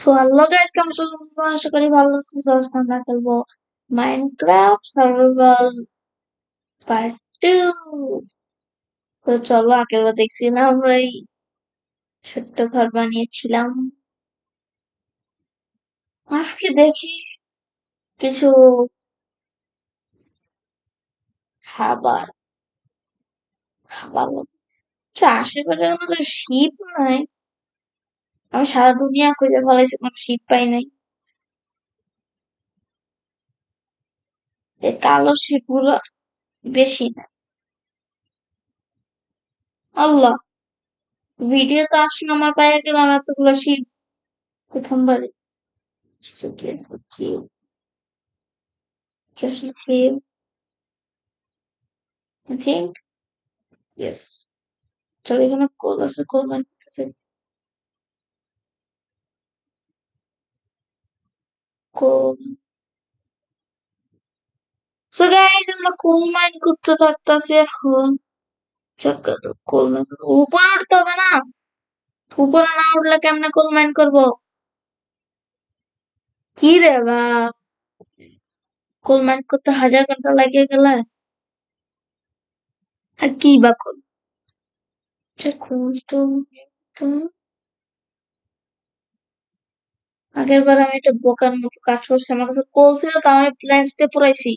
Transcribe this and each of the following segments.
So hello guys, কেমন আছো তোমরা? আশা করি ভালো আছো। So, আজকে আমরা খেলবো মাইনক্রাফট সার্ভাইভাল পার্ট 2। তো চলো, আগের বার দেখছি না আমরা এই ছোট্ট ঘর বানিয়েছিলাম। আজকে দেখি কিছু খাবার খাবার আচ্ছা, আশেপাশে কোনো তো শিপ নাই। আমি সারা দুনিয়া খুঁজে ফেলাইছি, কোনো শিপ পাই নাই। এই কালো শিপ গুলো বেশি না। আল্লাহ, ভিডিও তো আসলে আমার পায়ে গেলাম এতগুলো শিপ প্রথমবারে। Just leave, I think. Yes. চলো, এখানে কোল আছে, কোল মাইন করতেছে। কোল। সো গাইস, আমরা কোল মাইন করতে থাকতেছি এখন। চক্কর কোল মাইন উপরে উঠতে হবে না? উপরে না উঠলে কেমনে কোল মাইন করবো? কি রে বা, কোল মাইন করতে 1000 ঘন্টা লাগিয়ে গেলে। আর কি বা কোল, কোল তো আগের বার আমি একটা বোকার মতো কাজ করছি, আমার কাছে কোল ছিল তো আমি প্ল্যান্স দিয়ে পুরাইছি।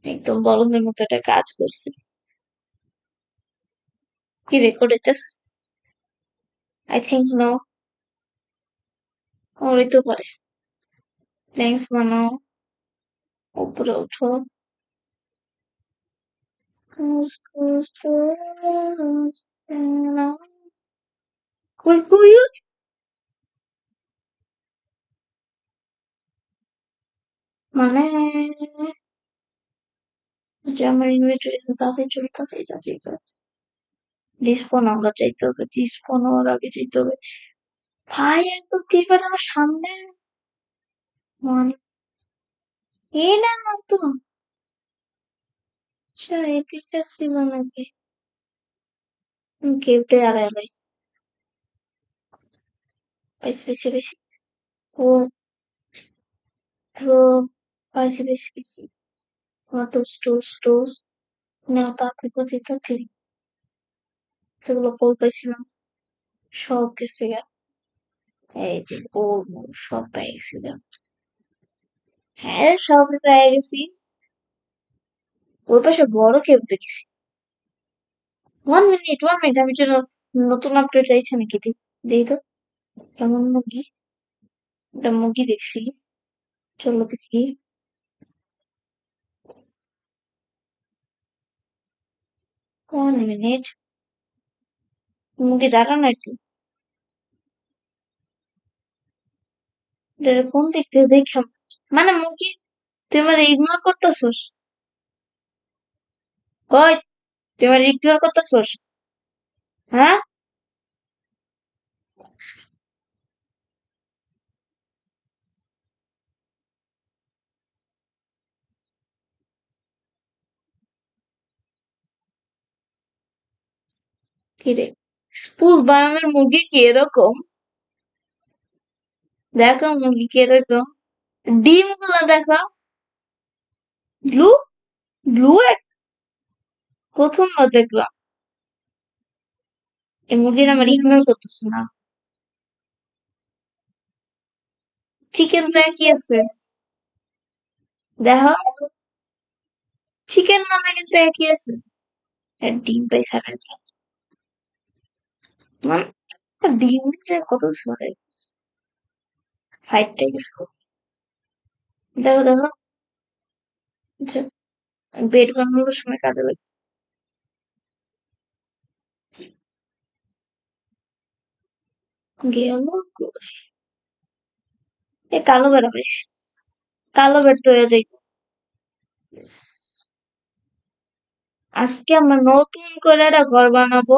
একদম বলদের মতো একটা কাজ করছি। কি রেকর্ড হইতেছে? I think no. হইতে পারে। থ্যাংকস মানো। উপরে উঠো। কই কই মানে, যে আমার ইনভেন্টরি তাড়াতাড়ি চলে, তাড়াতাড়ি তাড়াতাড়ি তাড়াতাড়ি ডিসপন আমরা চাইতে হবে, ডিসপন হওয়ার আগে চাইতে হবে। ভাই একদম ক্রিপার আমার সামনে। মানে এই না না তো, আচ্ছা এদিকটা ছিল নাকি? কেউটে আড়াই লাইছে। পাইছি পাইছি পাইছি। ও ও, পাইছি পাইছি পাইছি। টোস টোস টোস। না তাড়াতাড়ি তাড়াতাড়ি তাড়াতাড়ি। সেগুলো কল পাইছিলাম, সব গেছে গা। এই যে গোল মোল সব পেয়ে গেছি গা। হ্যাঁ, সব পেয়ে গেছি। ওই পাশে বড় কেউ দেখছি। 1 মিনিট 1 মিনিট, আমি যেন নতুন আপডেট আইছে নাকি দেখি তো। কেমন মুরগি? একটা মুরগি দেখছি। চলো দেখি। 1 মিনিট। মুরগি দাঁড়ানো আর কি। এটা কোন দিক থেকে দেখলাম? মানে মুরগি, তুই আমার ইগনোর করতেছস? ওই, তুই আমার ইগনোর করতেছস? হ্যাঁ, কি রে? স্পুল বায়ামের মুরগি কি এরকম? দেখো মুরগি কি এরকম, ডিম গুলা দেখো। ব্লু, ব্লু এক প্রথমবার দেখলাম। এই মুরগির আমার ইগনোর করতেছে না। চিকেন তো একই আছে, দেখো। চিকেন মানে কিন্তু একই আছে। আর ডিম পাই সারা, মানে ডিম দিচ্ছে কত সরে ফাইটটা গেছে। দেখো দেখো, আচ্ছা, বেড বানানোর সময় কাজে লাগে। গেল এ কালো বেড়া পাইছি, কালো বেড তো হয়ে যাই। আজকে আমরা নতুন করে একটা ঘর বানাবো।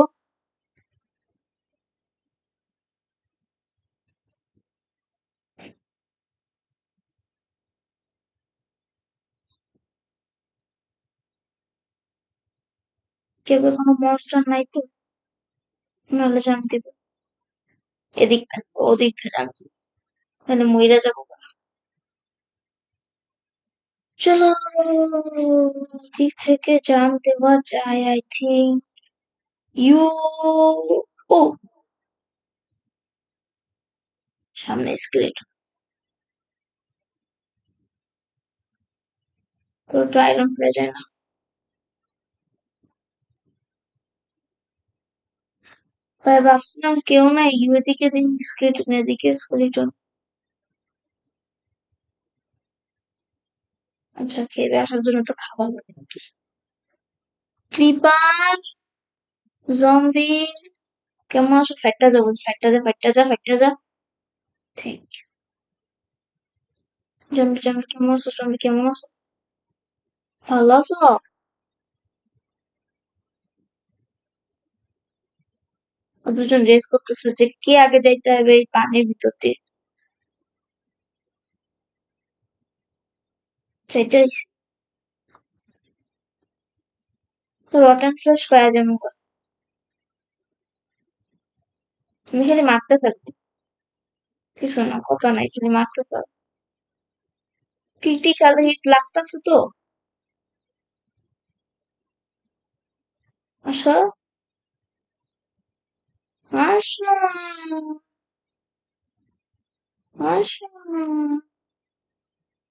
কেবল কোনো মনস্টার নাই তো, নাহলে জানতে দিব। এদিক থাকবো ওদিক রাখছি, মানে মইরা যাবো। চলো দিক থেকে জাম দেওয়া যায় আই থিঙ্ক। ইউ ও সামনে স্কেলেট, তো আয়রন হয়ে যায় না। ভাই ভাবছিলাম কেউ নাই, ইউ এদিকে দেখি স্কেলেটন, এদিকে স্কেলেটন। আচ্ছা খেয়ে আসার জন্য তো খাবার লাগে। ক্রিপার, জম্বি, কেমন আছো? ফ্যাটটা যাবো, ফ্যাটটা যা, ফ্যাটটা যা, ফ্যাটটা যা। ঠিক। জম্বি জম্বি কেমন আছো? জম্বি কেমন আছো? ভালো আছো? দুজন রেস করতেছে যে কে আগে যাইতে হবে এই পানির ভিতর দিয়ে। সেটাই। রটেন ফ্লেশ পাওয়া যাবে। তুমি খালি মারতে থাকবে, কিছু না, কথা নাই, খালি মারতে থাকবে। ক্রিটিক্যাল হিট লাগতেছে তো। আসো, আসো, আসো,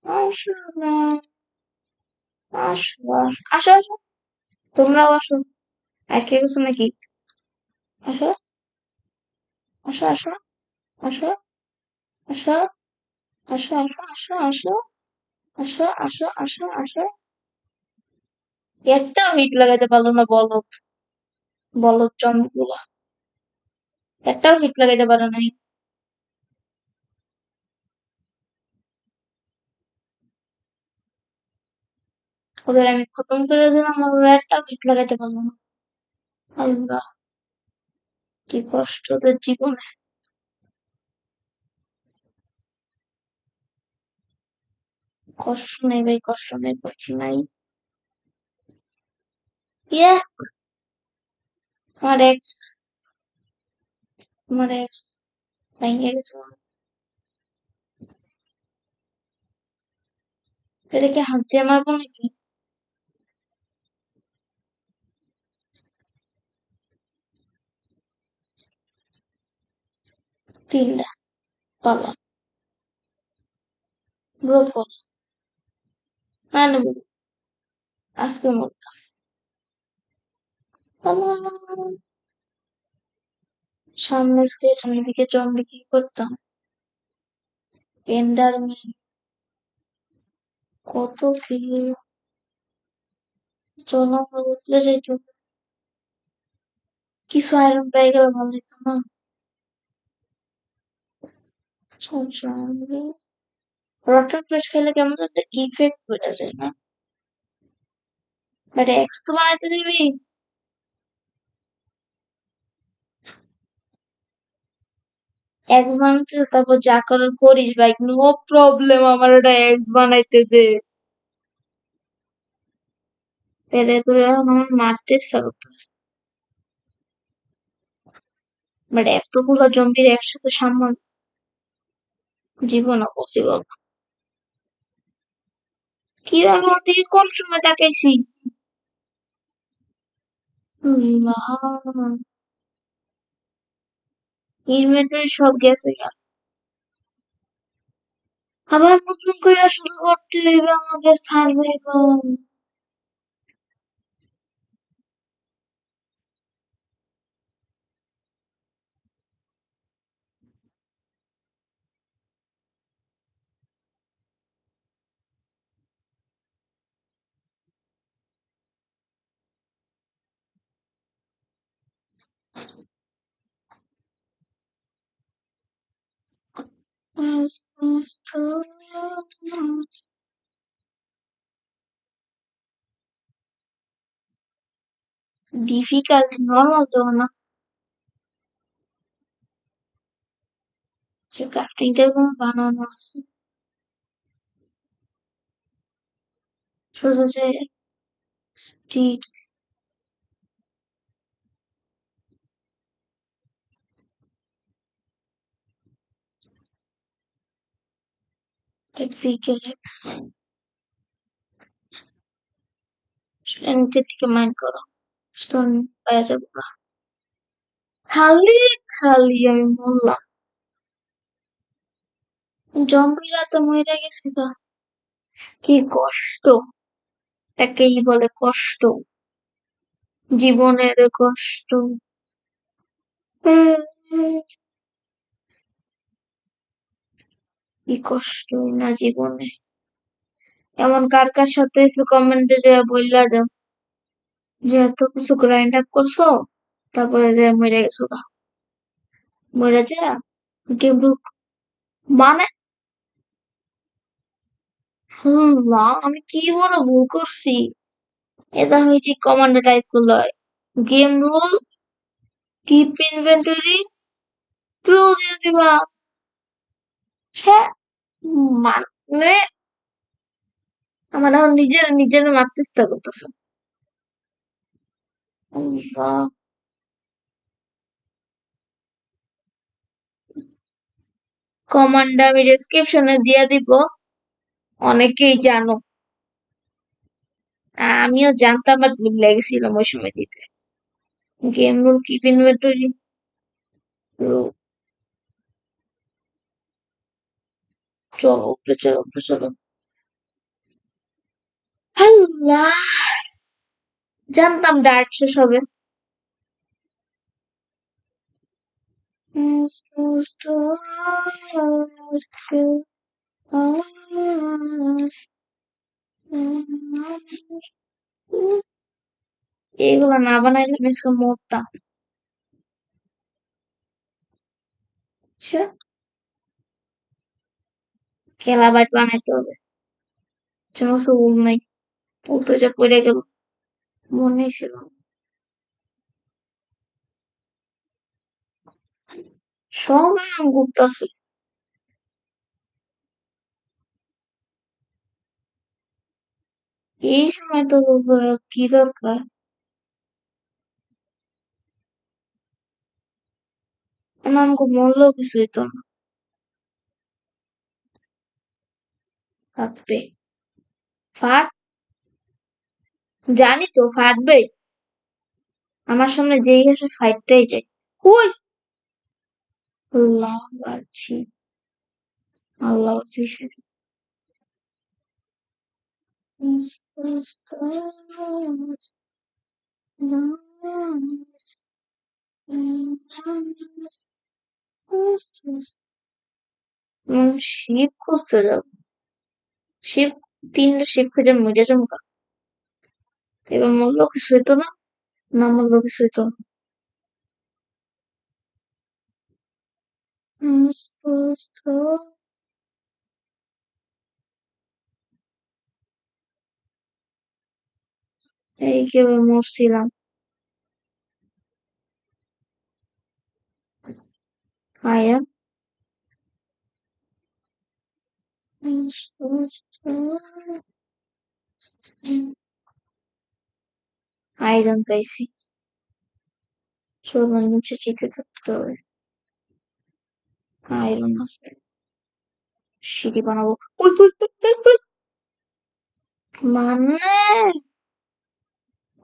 আসো, আসো, আসো, আসো, তোমরাও আসো। আজকে কিছু নাকি? আসো, আসো, আসো, আসো, আসো, আসো, আসো, আসো, আসো, আসো, আসো, আসো। একটাও হিট লাগাইতে পারলো না, বলদ, বলদ জন্মগুলা। একটাও হিট লাগাইতে পারে নাই। ওদের আমি খতম করে দিলাম, ওরা একটাও হিট লাগাইতে পারলো না। আল্লাহ, কি কষ্ট ওদের জীবনে। কষ্ট নেই ভাই, কষ্ট নেই, পাখি নাই। ইয়ে, আমার এক্স, আমার এক্স ভেঙে গেছে। এটাকে হাত দিয়ে মারবো নাকি? তিনটা পালা, গ্রোথ কর, না নেবো আজকে মরতাম। পালা। সামনে স্কেলেটন, এদিকে জম্বি, কি করতাম? এন্ডারম্যান, কত কি। চলো আমরা উঠলে যাইতো, কিছু আয়রন পেয়ে গেলে ভালো হতো না? রটার প্লেস খেলে কেমন একটা ইফেক্ট পড়ে যায় না? বাট এক্স তো বানাইতে দিবি। এক্স বানাইতে তারপর যা করার করিস ভাই, নো প্রবলেম, আমার ওটা এক্স বানাইতে দে। পেরে তুই এখন আমার মারতে ইচ্ছা করতেছে, বাট এতগুলো জম্বির একসাথে সামনে জীবন পসিবল। কিভাবে ওদিকে কোন সময় তাকাইছি? না, ইনভেন্টরি সব গেছে গা। আবার নতুন করে শুরু করতে হইবে আমাদের সার্ভাইভাল। ডিফিকাল্ট, নর্মাল তো না। সে ক্রাফটিং টেবিল বানানো আছে, শুধু যে স্টিক। পিকেক্স নিচের দিকে মাইন করো, স্টোন পাওয়া যাবে না। খালি খালি আমি বললাম, জম্বিরা তো মরে গেছে গা। কি কষ্ট, একেই বলে কষ্ট, জীবনের কষ্ট। কি কষ্ট না জীবনে। এমন কার কার সাথে কমেন্টে যে বললা যাও যে এত কিছু গ্রাইন্ড আপ করছো, তারপরে যে মরে গেছো গা। মরে যা গেম মানে, মা আমি কি বড় ভুল করছি। এটা হয়েছে কমান্ডো টাইপ গুলো, game rule, keep inventory, through দিয়ে দিবা। সে মানে আমার এখন নিজের নিজের মারতে চেষ্টা করতেছে। কমান্ড আমি ডেসক্রিপশনে দিয়ে দিব, অনেকেই জানো। আমিও জানতাম বাট ভুলে গেছিলাম ওই সময় দিতে। গেম রুল, কিপ ইনভেন্টরি, চলো উপরে চলো উপরে চলো। আল্লাহ, জানতাম ডার্ক শেষ হবে। এগুলো না বানাইলে আমি আজকে মরতাম। আচ্ছা, কেলাবাইট বানাইতে হবে। যেন উল নাই, উল তো যা পড়ে গেল, মনেই ছিল না। সব আম ঘুরতাছে। এই সময় তো কি দরকার। আমাকে মরলেও কিছু হইতো না। ফাটবে, ফাট, জানি তো ফাটবে। আমার সামনে যেই আসে ফাইটটাই যায়। ওই আল্লাহ বাঁচি, আল্লাহ বাঁচিয়েছে। শিব খুঁজতে যাবো, শিব, তিনটা শিব খুঁজে মরে যাবো গা। এবার মরলেও কিছু হইতো না, না মরলেও কিছু হইতো না। এই কেবল মরছিলাম। আয়া আয়রন পাইছি, সবার নিচে চিতে থাকতে হবে। আয়রন আছে, সিঁড়ি বানাবো। ওই ওই ওই ওই ওই। মানে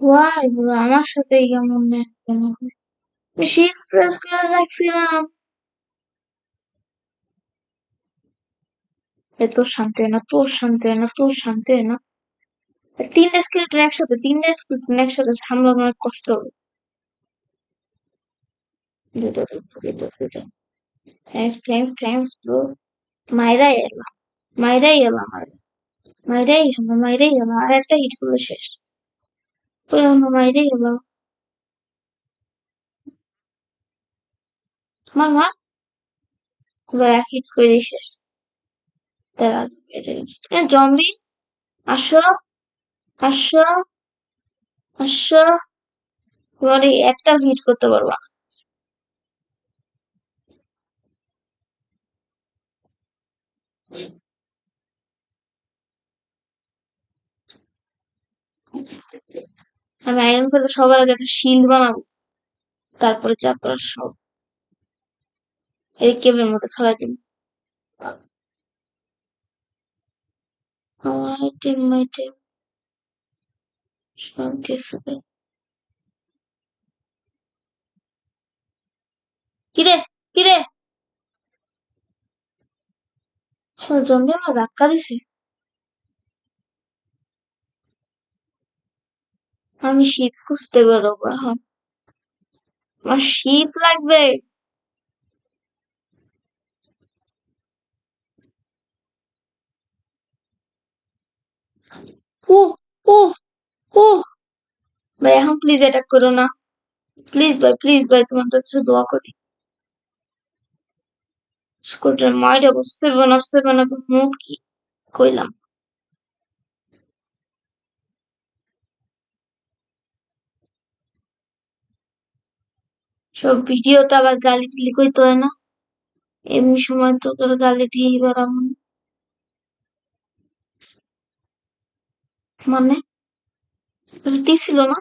ওয়াই ব্রো আমার সাথে কেমন কেন হয়? শিফট প্রেস করে রাখছিলাম। এত শান্তি হয় না, তোর শান্তি হয় না, তোর শান্তি হয় না। তিনটা স্কেলেটন একসাথে, তিনটা স্কেলেটন একসাথে সামলানো অনেক কষ্ট হবে। দুটো দুটো দুটো দুটো। Thanks thanks thanks bro. মাইরাই এলাম, মাইরাই এলাম, আর মাইরাই এলাম, মাইরাই এলাম, আর একটা হিট করলে শেষ। ওই আমার মাইরাই এলাম। আমার মা এবার এক হিট করে শেষ। তারা জম্বি, আসো, আসো, আসো। এবার এই একটা হিট করতে পারবা। আমি আয়রন করে সবার আগে একটা শিল্ড বানাবো, তারপরে যা করার সব এই কেবের মধ্যে খেলা দিন। আমার টিমমেটে সব গেছে। কিরে কিরে জম্বি আমার ধাক্কা দিছে। আমি শীত খুঁজতে বেরোবো এখন। আমার শীত লাগবে। উফ উফ উফ। ভাই এখন প্লিজ অ্যাটাক করো না। প্লিজ ভাই তোমার তো কিছু দোয়া করি। স্কুটার মাইরা বসছে বানাবো মুখ কি কইলাম। সব ভিডিওতে আবার গালি টালি কইতে হয় না। এমনি সময় তো তোর গালি দিয়েই বেড়াবো। মানে দিছিল না।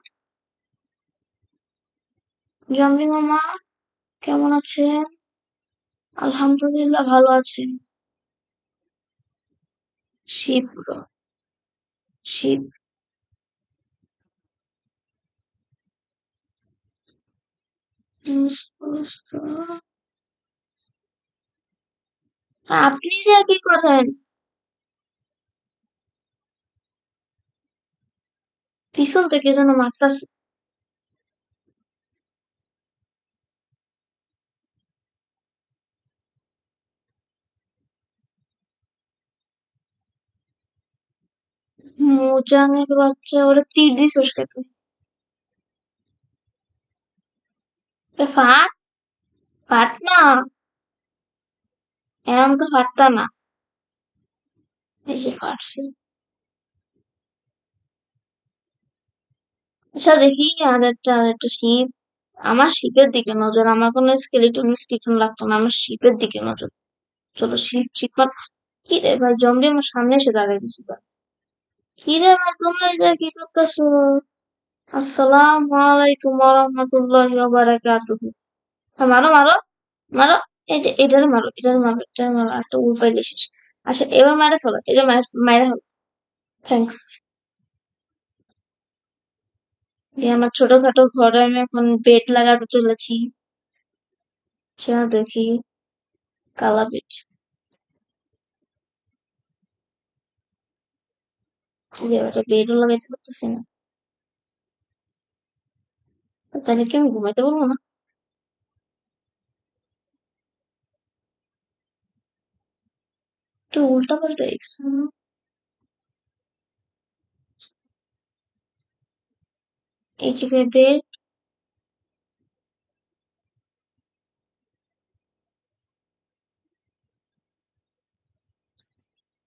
জানলি মামা কেমন আছেন? আলহামদুলিল্লাহ ভালো আছে। শীত পুরো শীত। আপনি যে কি করেন? পিছন থেকে যেন মারতাছে। মোজানের বাচ্চা ওরা তীর দিছস কে তুই? এ ফাট ফাট না। এমন তো ফাটতা না। এই যে ফাটছে। আচ্ছা দেখি আর একটা শিপ। আমার শিপের দিকে নজর। আমার কোনো স্কেলিটন লাগতো না। আমার শিপের দিকে নজর। চলো শিপ কি রে ভাই জম্বি আমার সামনে এসে দাঁড়িয়ে দিছি। কি রে ভাই তোমরা এটা কি করতেছো? আসসালামু আলাইকুম ওয়া রাহমাতুল্লাহি ওয়া বারাকাতুহু। মারো মারো মারো। এই যে এটারে মারো একটা উল্পাইলে শেষ। আচ্ছা এবার মারে ফেলো। এটা মারে ফেলো। থ্যাঙ্কস। দিয়ে আমার ছোটখাটো ঘরে আমি এখন বেড লাগাতে চলেছি। আচ্ছা দেখি কালা বেড। একটা বেডও লাগাইতে পারতেছি না। তাহলে কি আমি ঘুমাইতে পারবো না? একটু উল্টা পাল্টা দেখছি। এই জায়গায় বেড।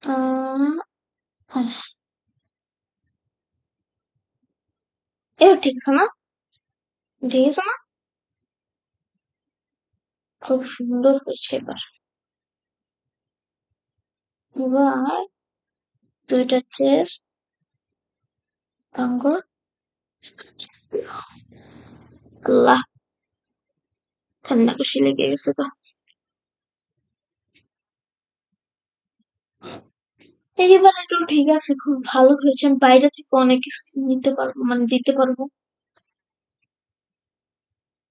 আহ এবার ঠিক আছে না? ঠিক আছে না? খুব সুন্দর হয়েছে এবার। এবার দুইটা চেস্ট আঙ্গুর। আল্লাহ ঠান্ডা কাশি লেগে গেছে তো। এইবার একটু ঠিক আছে খুব ভালো হয়েছে আমি বাইরে থেকে অনেক কিছু নিতে পারবো মানে দিতে পারবো।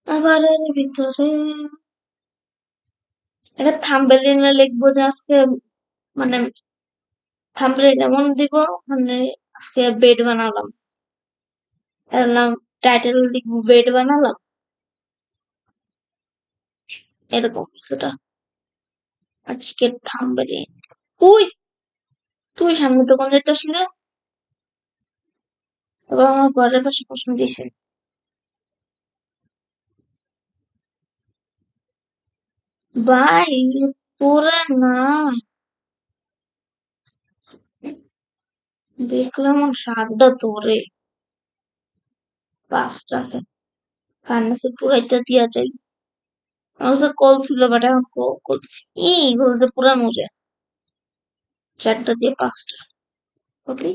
আবার এর ভিতরে একটা থাম্বনেইলে লিখবো যে আজকে মানে থাম্বনেইল এমন দিব মানে আজকে বেড বানালাম। এর নাম টাইটেল লিখবো বেড বানালাম এরকম কিছুটা। আজকের থাম্বনেইল। উই তুই সামনে দোকান যাইতেছিস না? এবার আমার ঘরের পাশে প্রশ্ন দিছে। ভাই তোরা না দেখলাম আমার শাকটা তোরে পাঁচটা আছে ফার্মেসি পুরাইতে দিয়া যাই। আমার কাছে কল ছিল বাট এখন কল বলতে পুরানো যায়। চারটা দিয়ে পাঁচটা ওকে।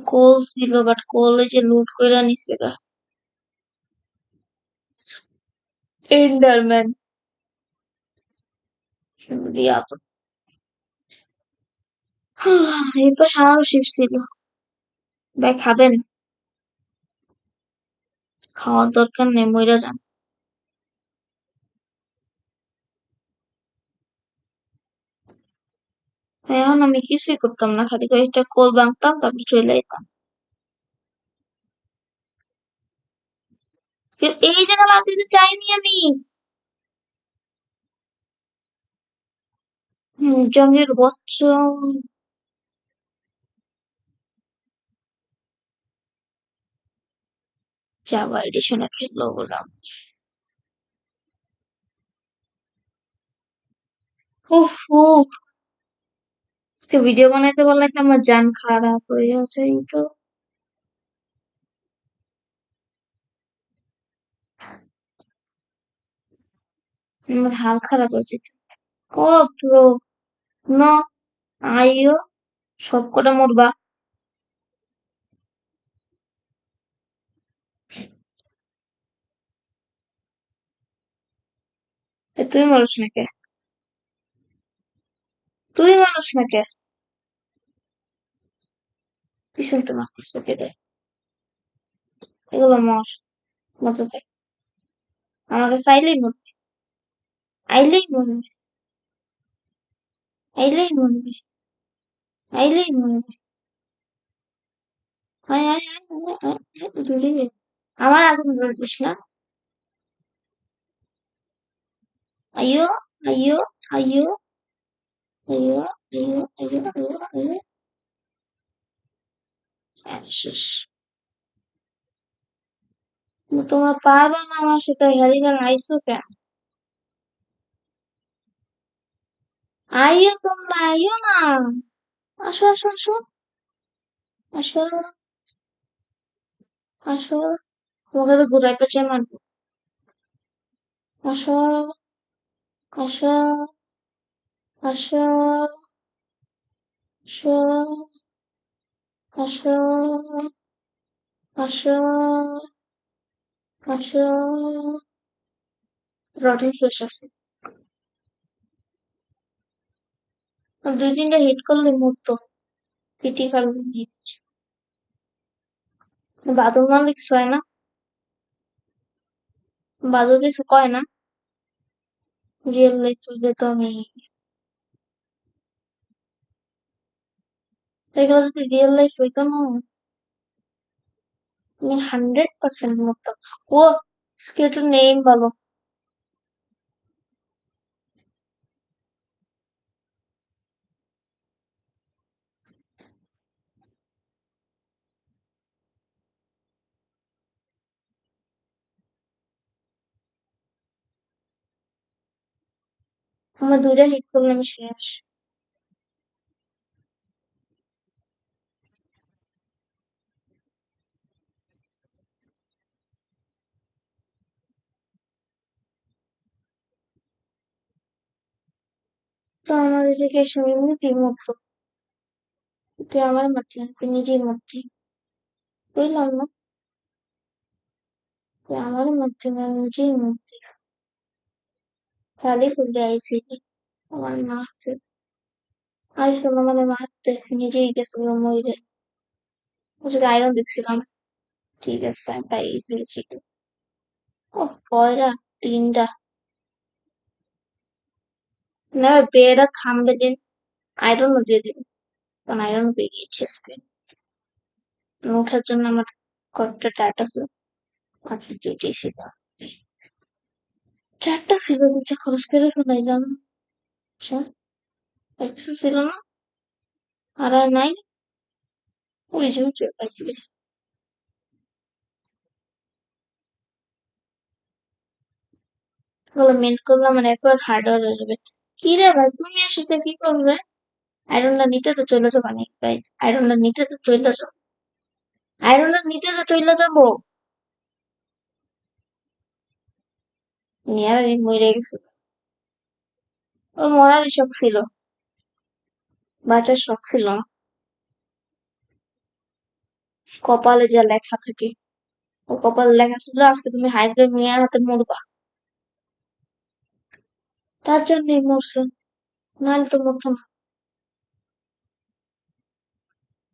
কল ছিল বাট কলে যে লুট কইরা নিছে গা। এন্ডারম্যান। রিয়া তো এই তো সারাও শিফট ছিল। ভাই খাবেন? খাওয়ার দরকার নেই, মইরা যান। এখন আমি কিছুই করতাম না, খালি কয়েকটা কোল বাংতাম তারপর চলে যেতাম। এই জায়গা লাথি দিতে চাইনি আমি। জঙ্গের বচ্চ। জাভা এডিশনে খেললো বললাম। উফ উফ, আজকে ভিডিও বানাইতে বললে তো আমার জান খারাপ হয়ে যাচ্ছে এই তো। আমার হাল খারাপ হয়ে যেত। ও ব্রো, নো, আইও, সব কটা মরবা। তুই মরস না কে? তুই মরস না কে? কি শুনতে মারতিস কে রে? এগুলো মর, মজা দেয়। আমাকে চাইলেই মরবে, আইলেই মরবে, আইলেই মরবে, আইলেই মরবে। আয় আয় আয় আয় আয় আয়, দূরে রে। আমার আগুন ধরবিস না। আইয়ো, আইয়ো, আইয়ো, আইয়ো, আইয়ো, আইয়ো, আইয়ো, আইয়ো। শেষ। তোমরা পারবা না আমার সাথে হেরিগান আইসো কেন? আইয়ো তোমরা, আইয়ো না। আসো আসো আসো, আসো আসো। তোমাকে তো ঘুরাই পেঁচিয়ে মারবো। আসো, আসো, আসো, আসো, আসো, আসো, আসো। রডের শেষ আছে। আর দুই তিনটা হিট করলে মরতো। পিটি ফেলবে হিট। বাদল মারলে কিছু হয় না? বাদল কিছু কয় না? রিয়েল লাইফ তো আমি, এগুলো যদি রিয়েল লাইফ হইতো না, আমি 100% মরতাম। ও, স্কেটের নেম বলো। আমার দুইটা হিট করলে আমি শেষ। তো আমার এদিকে এসে আমি নিজেই মরতো। তুই আমার মারতি না, তুই নিজেই মরতি। বুঝলাম না, তুই আমার মারতি না, নিজেই মরতি। খালি করলে আইসি আমার মারতে। আইসল মানে মারতে, নিজেই গেছিল মরে। ওষুধ আয়রন দেখছিলাম। ঠিক আছে, আমি পাইছি সেটা। ও, কয়টা? তিনটা। না, বেড়া থামবে দিন। আয়রন দিয়ে দিন, কারণ আয়রন পেয়ে গিয়েছি আজকে। ওঠার জন্য আমার কয়েকটা টাট আছে। আর দুইটাই ছিল। চারটা ছিল, দুইটা খরচ করে ফেলাইলাম। আচ্ছা, একটা ছিল না? আর নাই। ওই যে উঠে পাইছি। ওগুলো মেন্ট করলে আমার একবার হার্ডওয়ার হয়ে যাবে। কি রে ভাই, তুমি এসেছো কি করবে? আয়রনটা নিতে তো চলে যাবো না ভাই। আয়রনটা নিতে তো চলে যাবো। আয়রনটা নিতে তো চলে যাবো। নিয়ে মরে গেছে। ও মরারই শখ ছিল, বাঁচার শখ ছিল না। কপালে যা লেখা থাকে। ও কপালে লেখা ছিল আজকে তুমি হাইওয়ে মেয়ে হাতে মরবা। তার জন্যই মরছে। নাহলে তো মরতো না।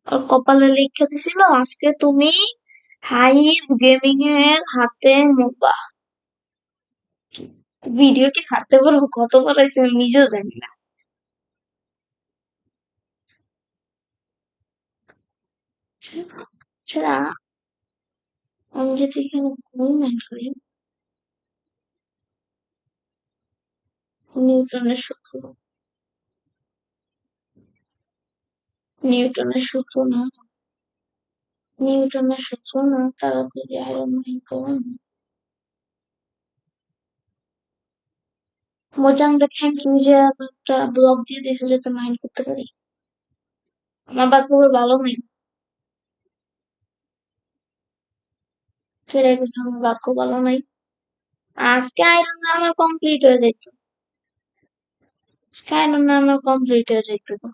আর কপালে লিখে দিছিল আজকে তুমি হাইভ গেমিং এর হাতে মোবা। ভিডিও কি ছাড়তে পারবো? কতবার হয়েছে আমি নিজেও জানি না। আচ্ছা, আমি যদি এখানে ঘুম করি, নিউটনের সূত্র, নিউটনের সূত্র না, নিউটনের সূত্র না, তাড়াতাড়ি আয়রন ম্যান করুন। মোজাংটা থ্যাংক ইউ যে একটা ব্লগ দিয়ে দিয়েছে যাতে মাইন্ড করতে পারি। আমার বাক্য ভালো নেই, সেটাই কিছু আমার বাক্য ভালো নাই। আজকে আয়রন আমার কমপ্লিট হয়ে যেত, আজকে আয়রন আমার কমপ্লিট হয়ে যেত তো।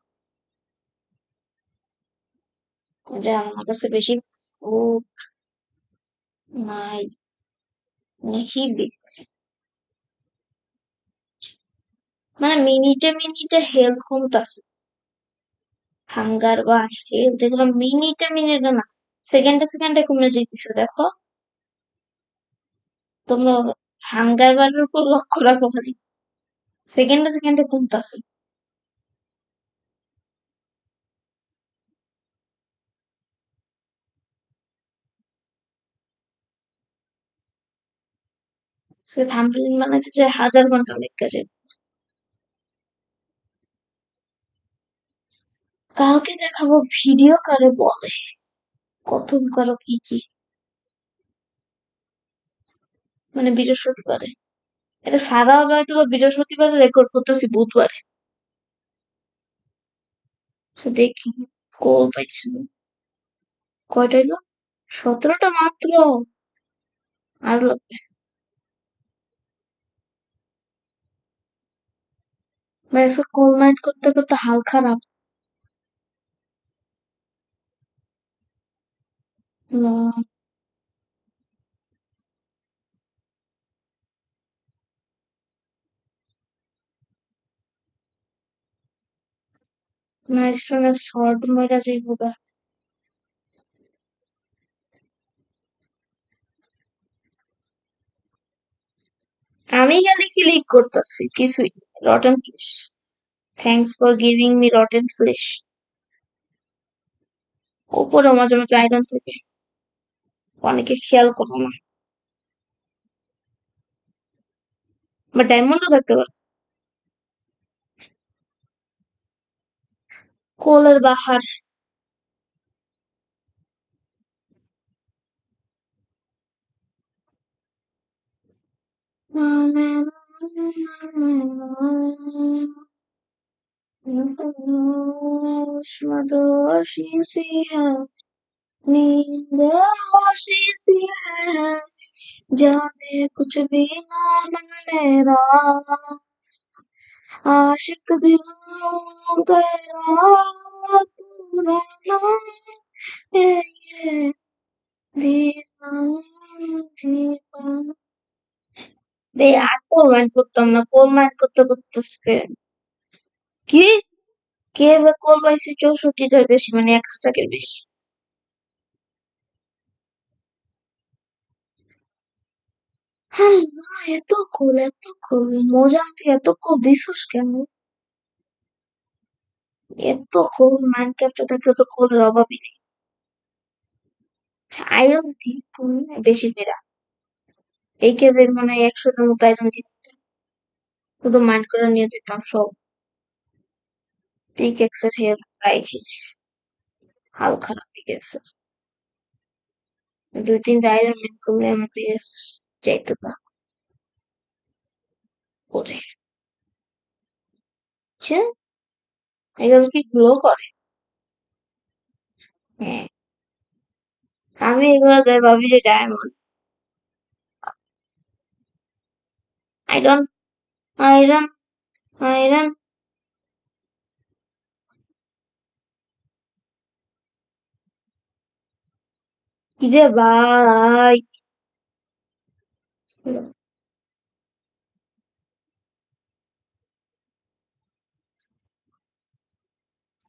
যে আমার কাছে বেশি ফুড নাই, হিবি, মানে মিনিটে মিনিটে হেলথ কমতাছে। হাঙ্গার বা হেলথ এগুলো মিনিটে মিনিটে না, সেকেন্ডে সেকেন্ডে কমে যেতেছে দেখো। তোমরা হাঙ্গার বারের উপর লক্ষ্য রাখো খালি, সেকেন্ডে সেকেন্ডে কমতাছে। সে থাম্বনেইল বানাইতে যে 1000 ঘন্টা লেগে যায়। কালকে দেখাবো ভিডিও কারে বলে, কখন করো কি কি, মানে বৃহস্পতিবারে। এটা সারা হবে হয়তো বা বৃহস্পতিবারে, রেকর্ড করতেছি বুধবারে। তো দেখি কল পাইছি। কয়টা এলো? 17টা মাত্র, আর লাগবে। মেসো কল নাইট করতে করতে হাল খারাপ। মাইস্টোনের শর্ট মইরা যাইব গা। আমি খালি ক্লিক করতেছি কিছুই, rotten fish. Thanks for giving me rotten fish. ওপরে মাঝে মাঝে আইরন থেকে, অনেকে খেয়াল করো না, বা ডায়মন্ডও থাকতে পারে। কোলের বাহার। मदोशी सी है, नींद होशी सी है, जाने कुछ भी ना मन मेरा, आशिक दिल तेरा पुराना है ये दीवाना दीवाना। বে আর কোল মাইন্ড করতাম না, কোল মাইন্ড করতে করতে আজকে কি, কে বা কোল পাইছে 64টার বেশি, মানে 100টার বেশি। আল্লাহ, এত কোল এত কোল, মোজাম তুই এত কোল দিছস কেন? এত কোল মাইন্ড ক্যাপ্টে থাকলে তো কোলের অভাবই নেই। আয়রন দি বেশি বেড়া, এই কেবের মানে 100টার মতো আয়রন দিত, শুধু মাইন্ড করে নিয়ে যেতাম সব। পিক এক্সের হেয়ার রাইখিস, হাল খারাপ পিক এক্সের। 2-3টা আয়রন ম্যান করলে আমার পিক এক্স যাইতো না করে। বুঝছেন? এগুলো কি গ্লো করে? হ্যাঁ, আমি এগুলো দিয়ে ভাবি যে ডায়মন্ড। Iron, iron, iron. কি রে ভাই,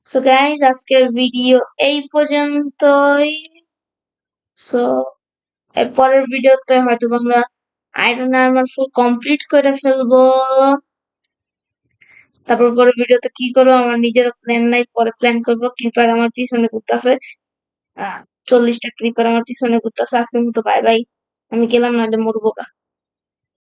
সো গাইজ আজকের ভিডিও এই পর্যন্তই। সো এর পরের ভিডিওতে হয়তো আমরা আয়রন আর্মার ফুল কমপ্লিট করে ফেলবো। তারপর পরের ভিডিওতে কি করবো আমার নিজের প্ল্যান নাই, পরে প্ল্যান করবো। ক্রিপার আমার পিছনে ঘুরতেছে, 40টা ক্রিপার আমার পিছনে ঘুরতেছে। আজকের মতো বাই বাই, আমি গেলাম, নাহলে মরবো গা।